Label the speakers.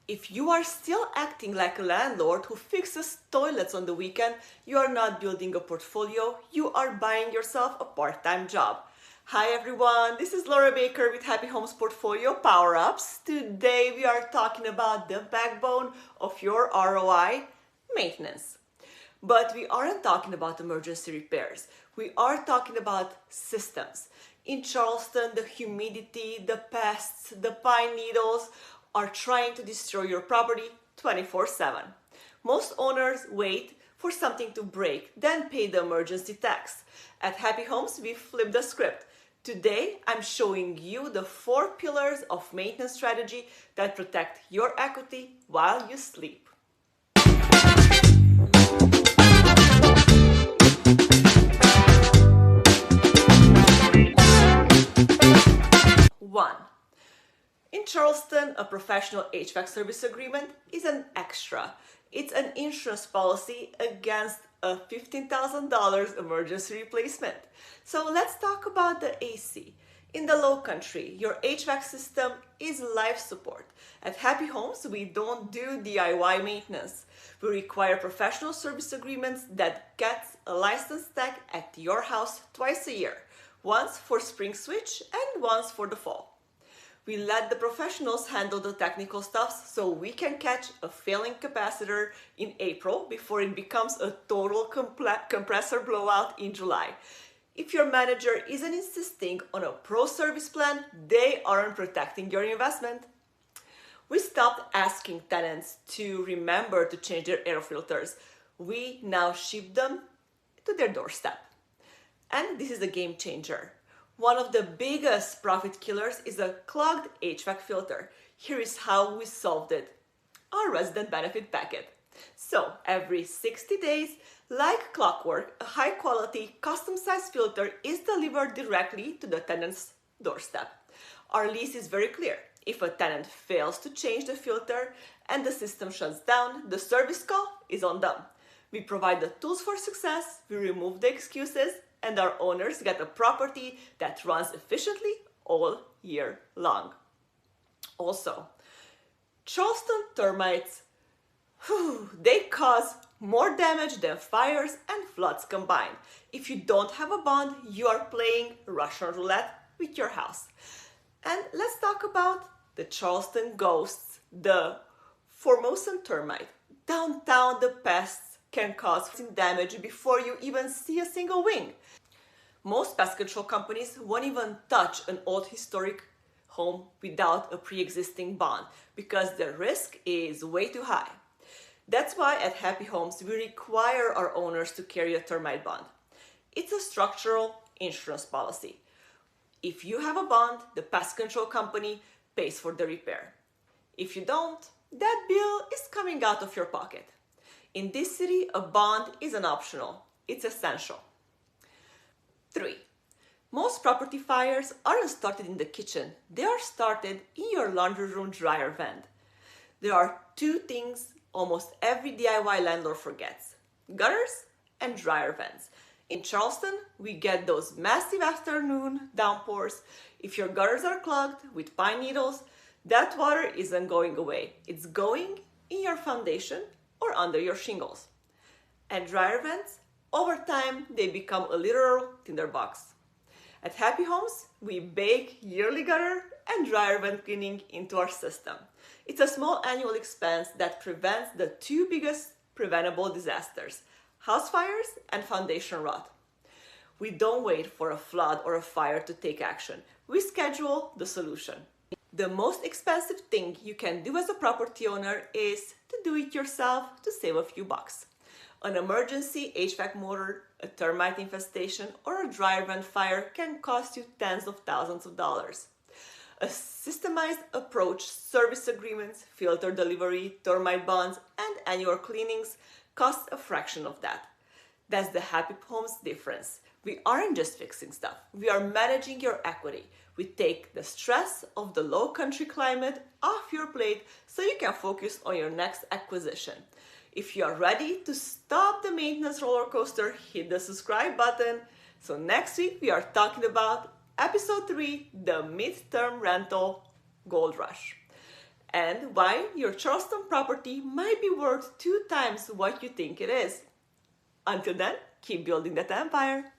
Speaker 1: If you are still acting like a landlord who fixes toilets on the weekend, you are not building a portfolio, you are buying yourself a part-time job. Hi everyone, this is Laura Baker with Happy Homes Portfolio Power-Ups. Today we are talking about the backbone of your ROI, maintenance. But we aren't talking about emergency repairs. We are talking about systems. In Charleston, the humidity, the pests, the pine needles are trying to destroy your property 24/7. Most owners wait for something to break, then pay the emergency tax. At Happy Homes, we flip the script. Today, I'm showing you the 4 pillars of maintenance strategy that protect your equity while you sleep. 1. In Charleston, a professional HVAC service agreement is an extra. It's an insurance policy against a $15,000 emergency replacement. So let's talk about the AC. In the Low Country, your HVAC system is life support. At Happy Homes, we don't do DIY maintenance. We require professional service agreements that gets a licensed tech at your house twice a year, once for spring switch and once for the fall. We let the professionals handle the technical stuff so we can catch a failing capacitor in April before it becomes a total compressor blowout in July. If your manager isn't insisting on a pro service plan, they aren't protecting your investment. We stopped asking tenants to remember to change their air filters. We now ship them to their doorstep. And this is a game changer. One of the biggest profit killers is a clogged HVAC filter. Here is how we solved it. Our resident benefit packet. So every 60 days, like clockwork, a high quality custom sized filter is delivered directly to the tenant's doorstep. Our lease is very clear. If a tenant fails to change the filter and the system shuts down, the service call is on them. We provide the tools for success, we remove the excuses, and our owners get a property that runs efficiently all year long. Also, Charleston termites, they cause more damage than fires and floods combined. If you don't have a bond, you are playing Russian roulette with your house. And let's talk about the Charleston ghosts, the Formosan termite. Downtown, the pests can cause damage before you even see a single wing. Most pest control companies won't even touch an old historic home without a pre-existing bond because the risk is way too high. That's why at Happy Homes we require our owners to carry a termite bond. It's a structural insurance policy. If you have a bond, the pest control company pays for the repair. If you don't, that bill is coming out of your pocket. In this city, a bond isn't optional, it's essential. 3. Most property fires aren't started in the kitchen, they are started in your laundry room dryer vent. There are 2 things almost every DIY landlord forgets: gutters and dryer vents. In Charleston, we get those massive afternoon downpours. If your gutters are clogged with pine needles, that water isn't going away. It's going in your foundation or under your shingles. And dryer vents, over time, they become a literal tinderbox. At Happy Homes, we bake yearly gutter and dryer vent cleaning into our system. It's a small annual expense that prevents the 2 biggest preventable disasters: house fires and foundation rot. We don't wait for a flood or a fire to take action. We schedule the solution. The most expensive thing you can do as a property owner is to do it yourself to save a few bucks. An emergency HVAC motor, a termite infestation, or a dryer vent fire can cost you tens of thousands of dollars. A systemized approach, service agreements, filter delivery, termite bonds, and annual cleanings cost a fraction of that. That's the Happy Homes difference. We aren't just fixing stuff, we are managing your equity. We take the stress of the low country climate off your plate so you can focus on your next acquisition. If you are ready to stop the maintenance roller coaster, hit the subscribe button. So next week we are talking about episode 3, the midterm rental gold rush. and why your Charleston property might be worth 2 times what you think it is. Until then, keep building that empire.